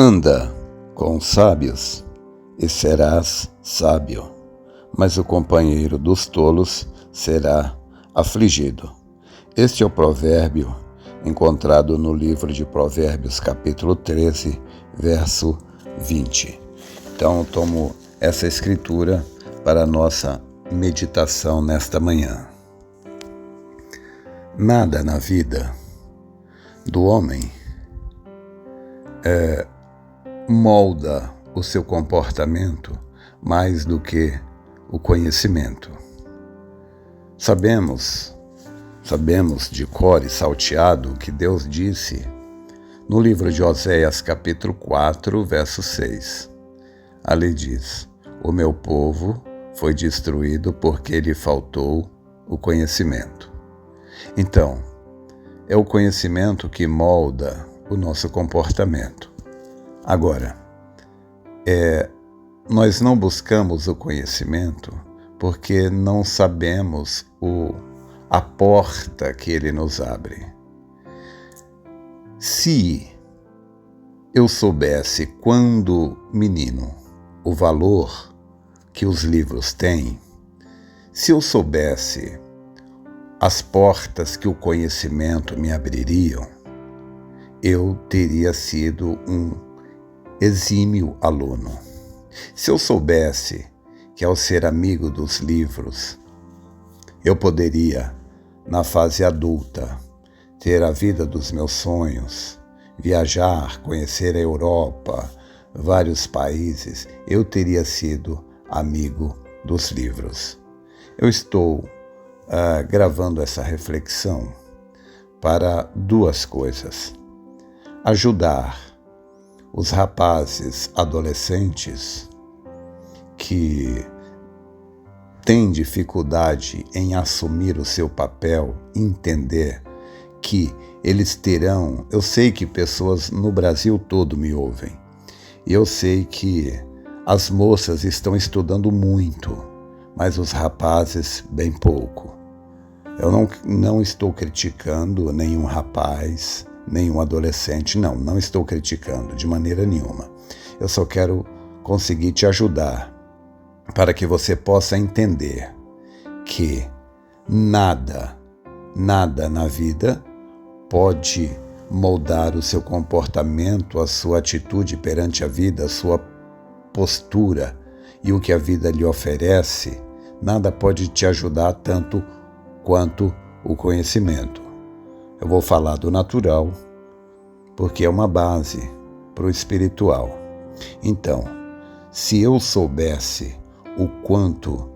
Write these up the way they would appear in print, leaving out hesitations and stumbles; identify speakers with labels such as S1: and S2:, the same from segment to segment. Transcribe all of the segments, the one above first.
S1: Anda com os sábios e serás sábio, mas o companheiro dos tolos será afligido. Este é o provérbio encontrado no livro de Provérbios, capítulo 13, verso 20. Então, tomo essa escritura para a nossa meditação nesta manhã. Nada na vida do homem molda o seu comportamento mais do que o conhecimento. Sabemos de cor e salteado o que Deus disse no livro de Oséias, capítulo 4, verso 6. Ali diz: o meu povo foi destruído porque lhe faltou o conhecimento. Então, é o conhecimento que molda o nosso comportamento. Agora, nós não buscamos o conhecimento porque não sabemos a porta que ele nos abre. Se eu soubesse, quando menino, o valor que os livros têm, se eu soubesse as portas que o conhecimento me abririam, eu teria sido um exímio aluno. Se eu soubesse que, ao ser amigo dos livros, eu poderia, na fase adulta, ter a vida dos meus sonhos, viajar, conhecer a Europa, vários países, eu teria sido amigo dos livros. Eu estou gravando essa reflexão para duas coisas: ajudar os rapazes adolescentes que têm dificuldade em assumir o seu papel, entender que eles terão... Eu sei que pessoas no Brasil todo me ouvem, e eu sei que as moças estão estudando muito, mas os rapazes bem pouco. Eu não estou criticando nenhum rapaz, nenhum adolescente, não estou criticando de maneira nenhuma. Eu só quero conseguir te ajudar para que você possa entender que nada na vida pode moldar o seu comportamento, a sua atitude perante a vida, a sua postura e o que a vida lhe oferece. Nada pode te ajudar tanto quanto o conhecimento. Eu vou falar do natural, porque é uma base para o espiritual. Então, se eu soubesse o quanto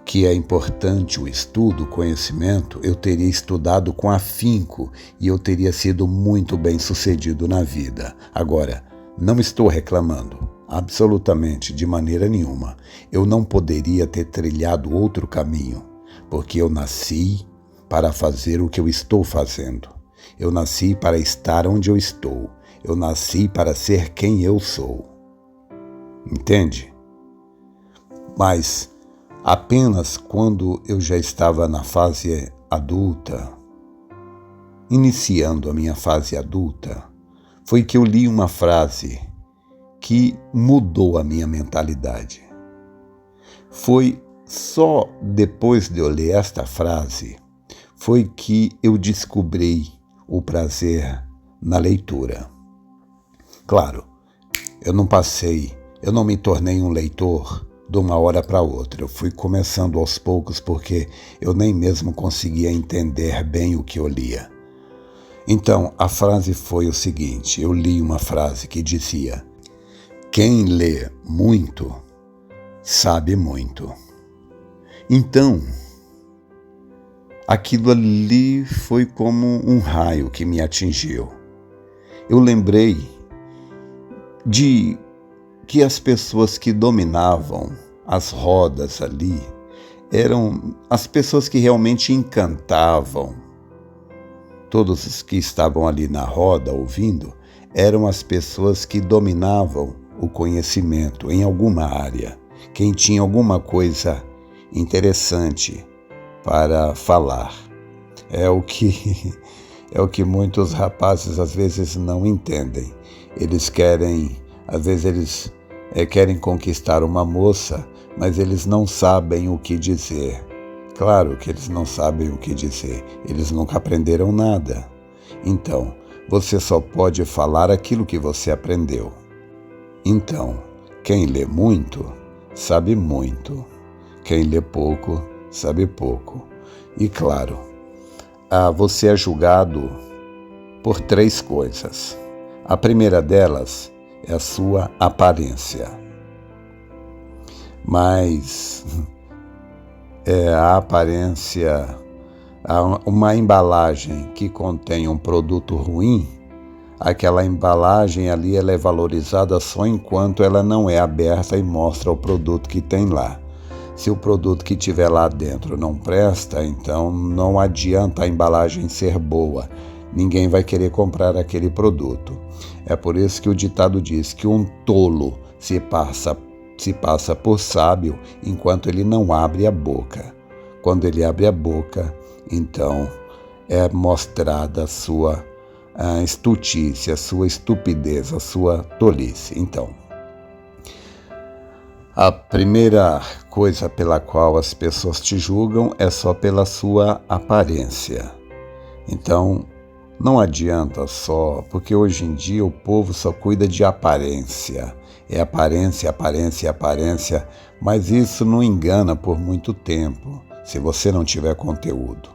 S1: que é importante o estudo, o conhecimento, eu teria estudado com afinco e eu teria sido muito bem sucedido na vida. Agora, não estou reclamando, absolutamente, de maneira nenhuma. Eu não poderia ter trilhado outro caminho, porque eu nasci para fazer o que eu estou fazendo. Eu nasci para estar onde eu estou. Eu nasci para ser quem eu sou. Entende? Mas apenas quando eu já estava na fase adulta, iniciando a minha fase adulta, foi que eu li uma frase que mudou a minha mentalidade. Foi só depois de eu ler esta frase foi que eu descobri o prazer na leitura. Claro, eu não me tornei um leitor de uma hora para outra. Eu fui começando aos poucos porque eu nem mesmo conseguia entender bem o que eu lia. Então, a frase foi o seguinte: eu li uma frase que dizia: quem lê muito, sabe muito. Então, aquilo ali foi como um raio que me atingiu. Eu lembrei de que as pessoas que dominavam as rodas ali eram as pessoas que realmente encantavam. Todos os que estavam ali na roda ouvindo eram as pessoas que dominavam o conhecimento em alguma área. Quem tinha alguma coisa interessante para falar. É o que muitos rapazes às vezes não entendem. Às vezes eles querem conquistar uma moça, mas eles não sabem o que dizer. Claro que eles não sabem o que dizer, eles nunca aprenderam nada. Então, você só pode falar aquilo que você aprendeu. Então, quem lê muito, sabe muito. Quem lê pouco, sabe pouco. E claro, você é julgado por 3 coisas. A primeira delas é a sua aparência. Mas a aparência, uma embalagem que contém um produto ruim, aquela embalagem ali ela é valorizada só enquanto ela não é aberta e mostra o produto que tem lá. Se o produto que tiver lá dentro não presta, então não adianta a embalagem ser boa. Ninguém vai querer comprar aquele produto. É por isso que o ditado diz que um tolo se passa por sábio enquanto ele não abre a boca. Quando ele abre a boca, então é mostrada a sua estultícia, a sua estupidez, a sua tolice. Então, a primeira coisa pela qual as pessoas te julgam é só pela sua aparência. Então, não adianta só, porque hoje em dia o povo só cuida de aparência. É aparência, aparência, aparência, mas isso não engana por muito tempo, se você não tiver conteúdo.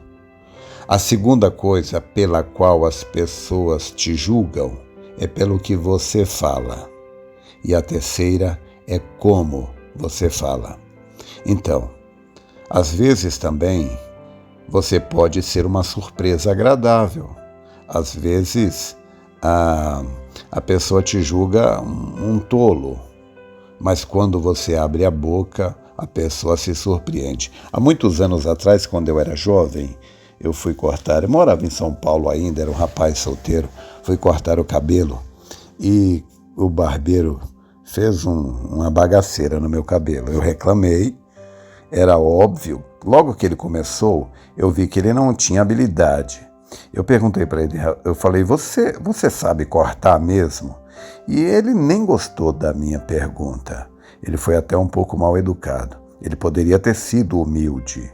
S1: A segunda coisa pela qual as pessoas te julgam é pelo que você fala. E a terceira é como você fala. Então, às vezes também você pode ser uma surpresa agradável. Às vezes a pessoa te julga um tolo, mas quando você abre a boca, a pessoa se surpreende. Há muitos anos atrás, quando eu era jovem, eu morava em São Paulo ainda, era um rapaz solteiro, fui cortar o cabelo e o barbeiro fez uma bagaceira no meu cabelo. Eu reclamei, era óbvio. Logo que ele começou, eu vi que ele não tinha habilidade. Eu perguntei para ele, eu falei, você sabe cortar mesmo? E ele nem gostou da minha pergunta. Ele foi até um pouco mal educado. Ele poderia ter sido humilde.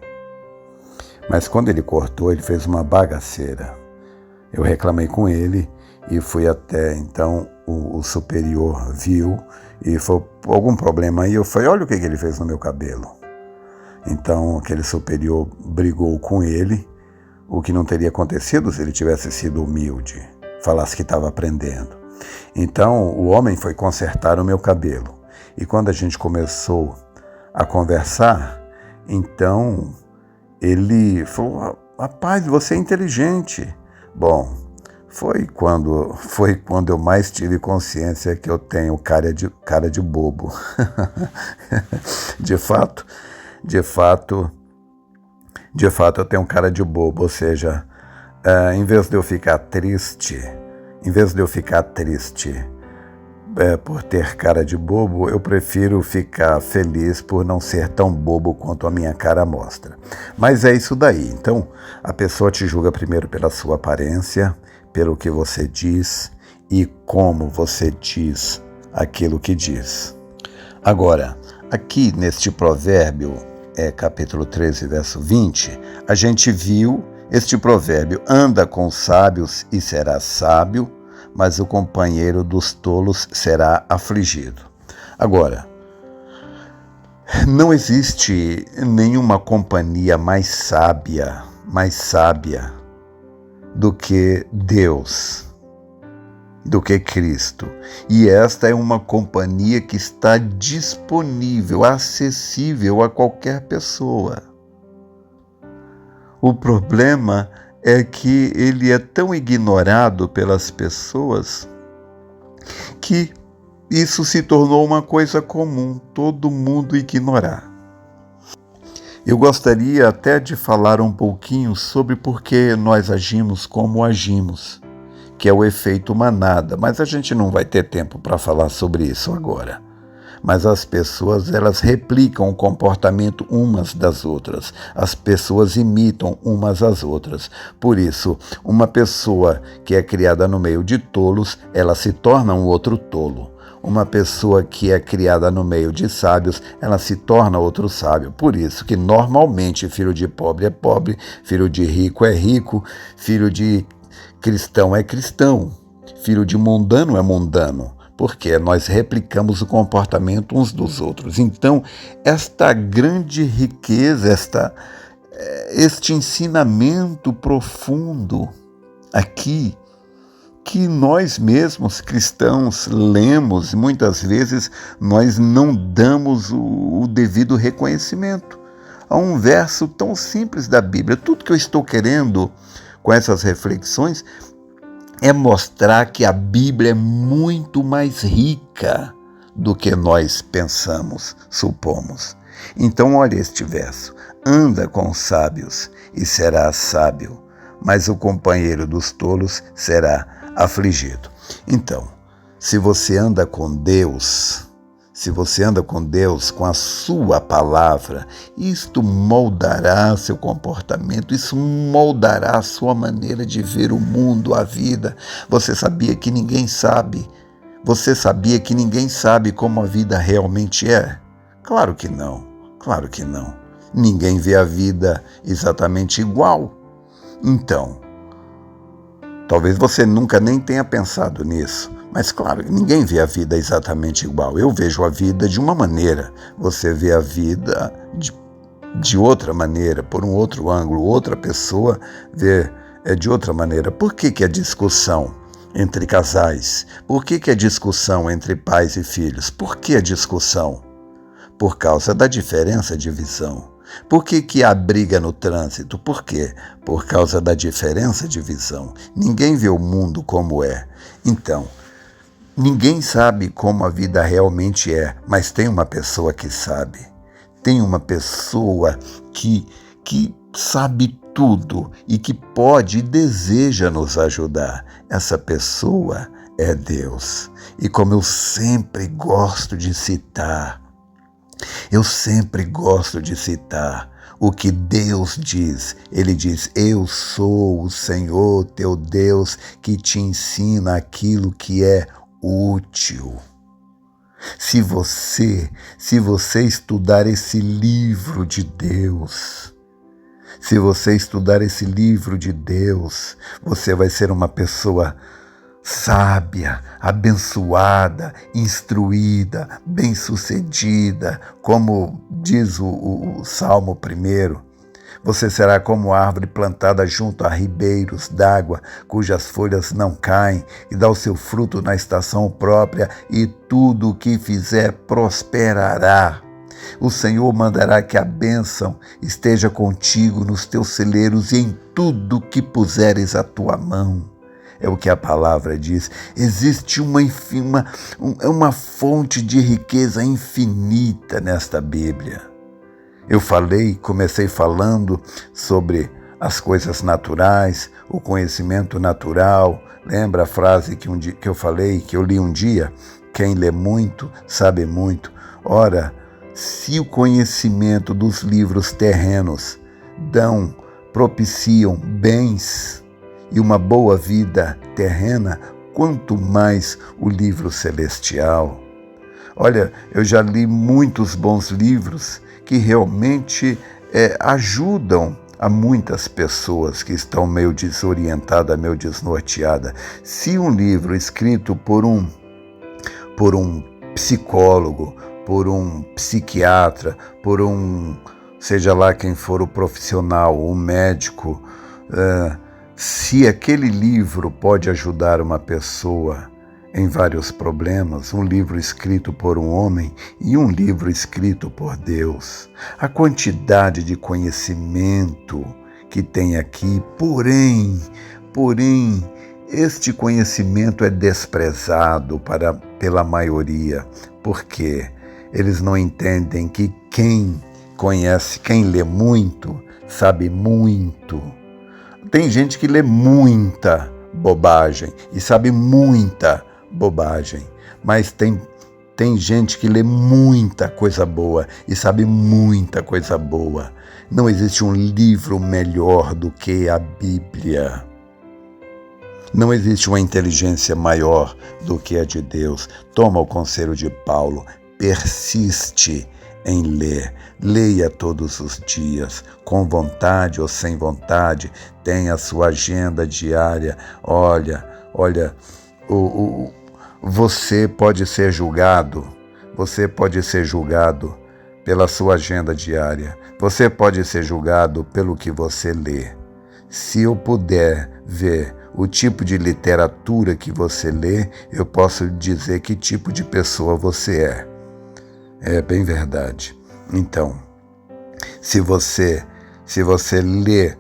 S1: Mas quando ele cortou, ele fez uma bagaceira. Eu reclamei com ele e fui até, então, o superior viu e foi algum problema aí. Eu falei, olha o que ele fez no meu cabelo. Então, aquele superior brigou com ele, o que não teria acontecido se ele tivesse sido humilde, falasse que estava aprendendo. Então, o homem foi consertar o meu cabelo. E quando a gente começou a conversar, então ele falou, rapaz, você é inteligente. Bom, foi quando eu mais tive consciência que eu tenho cara de bobo. De fato, eu tenho cara de bobo, ou seja, em vez de eu ficar triste por ter cara de bobo, eu prefiro ficar feliz por não ser tão bobo quanto a minha cara mostra. Mas é isso daí. Então, a pessoa te julga primeiro pela sua aparência, pelo que você diz e como você diz aquilo que diz. Agora, aqui neste provérbio, capítulo 13, verso 20, a gente viu este provérbio: anda com os sábios e serás sábio, mas o companheiro dos tolos será afligido. Agora, não existe nenhuma companhia mais sábia do que Deus, do que Cristo. E esta é uma companhia que está disponível, acessível a qualquer pessoa. O problema é que ele é tão ignorado pelas pessoas que isso se tornou uma coisa comum, todo mundo ignorar. Eu gostaria até de falar um pouquinho sobre por que nós agimos como agimos, que é o efeito manada, mas a gente não vai ter tempo para falar sobre isso agora. mas as pessoas elas replicam o comportamento umas das outras. As pessoas imitam umas às outras. Por isso, uma pessoa que é criada no meio de tolos, ela se torna um outro tolo. Uma pessoa que é criada no meio de sábios, ela se torna outro sábio. Por isso que normalmente filho de pobre é pobre, filho de rico é rico, filho de cristão é cristão, filho de mundano é mundano. Porque nós replicamos o comportamento uns dos outros. Então, esta grande riqueza, este ensinamento profundo aqui, que nós mesmos cristãos lemos, e muitas vezes nós não damos o devido reconhecimento a um verso tão simples da Bíblia. Tudo que eu estou querendo com essas reflexões é mostrar que a Bíblia é muito mais rica do que nós pensamos, supomos. Então, olha este verso: anda com os sábios e serás sábio, mas o companheiro dos tolos será afligido. Então, se você anda com Deus, com a sua palavra, isto moldará seu comportamento, isso moldará a sua maneira de ver o mundo, a vida. Você sabia que ninguém sabe? Você sabia que ninguém sabe como a vida realmente é? Claro que não, claro que não. Ninguém vê a vida exatamente igual. Então, talvez você nunca nem tenha pensado nisso. Mas claro, ninguém vê a vida exatamente igual. Eu vejo a vida de uma maneira, você vê a vida de outra maneira, por um outro ângulo, outra pessoa vê de outra maneira. Por que a discussão entre casais? Por que a discussão entre pais e filhos? Por que a discussão? Por causa da diferença de visão. Por que há briga no trânsito? Por quê? Por causa da diferença de visão. Ninguém vê o mundo como é. Então, ninguém sabe como a vida realmente é, mas tem uma pessoa que sabe. Tem uma pessoa que sabe tudo e que pode e deseja nos ajudar. Essa pessoa é Deus. E como eu sempre gosto de citar, o que Deus diz. Ele diz: eu sou o Senhor teu Deus que te ensina aquilo que é útil. Se você estudar esse livro de Deus, você vai ser uma pessoa sábia, abençoada, instruída, bem-sucedida, como diz o Salmo 1. Você será como árvore plantada junto a ribeiros d'água, cujas folhas não caem, e dá o seu fruto na estação própria, e tudo o que fizer prosperará. O Senhor mandará que a bênção esteja contigo nos teus celeiros e em tudo que puseres a tua mão. É o que a palavra diz. Existe uma fonte de riqueza infinita nesta Bíblia. Comecei falando sobre as coisas naturais, o conhecimento natural. Lembra a frase que eu falei, que eu li um dia? Quem lê muito, sabe muito. Ora, se o conhecimento dos livros terrenos propiciam bens e uma boa vida terrena, quanto mais o livro celestial. Olha, eu já li muitos bons livros que realmente ajudam a muitas pessoas que estão meio desorientadas, meio desnorteadas. Se um livro escrito por um psicólogo, por um psiquiatra, seja lá quem for o profissional, o médico, se aquele livro pode ajudar uma pessoa em vários problemas, um livro escrito por um homem e um livro escrito por Deus, a quantidade de conhecimento que tem aqui, porém, este conhecimento é desprezado pela maioria, porque eles não entendem que quem lê muito, sabe muito. Tem gente que lê muita bobagem e sabe muita bobagem, mas tem Tem gente que lê muita coisa boa e sabe muita coisa boa. Não existe um livro melhor do que a Bíblia. Não existe uma inteligência maior do que a de Deus. Toma o conselho de Paulo, persiste em ler. Leia todos os dias, com vontade ou sem vontade. Tenha a sua agenda diária. Olha, você pode ser julgado. Você pode ser julgado pela sua agenda diária. Você pode ser julgado pelo que você lê. Se eu puder ver o tipo de literatura que você lê, eu posso dizer que tipo de pessoa você é. É bem verdade. Então, se você lê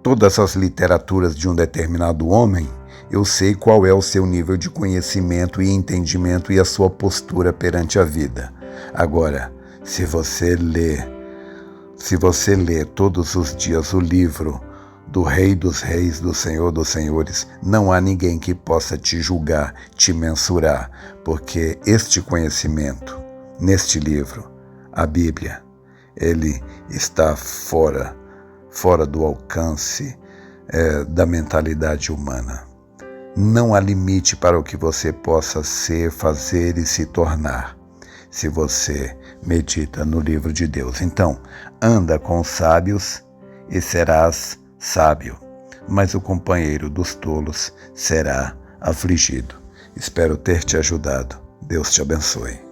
S1: todas as literaturas de um determinado homem, eu sei qual é o seu nível de conhecimento e entendimento e a sua postura perante a vida. Agora, se você lê todos os dias o livro do Rei dos Reis, do Senhor dos Senhores, não há ninguém que possa te julgar, te mensurar, porque este conhecimento, neste livro, a Bíblia, ele está fora do alcance da mentalidade humana. Não há limite para o que você possa ser, fazer e se tornar, se você medita no livro de Deus. Então, anda com os sábios e serás sábio, mas o companheiro dos tolos será afligido. Espero ter te ajudado. Deus te abençoe.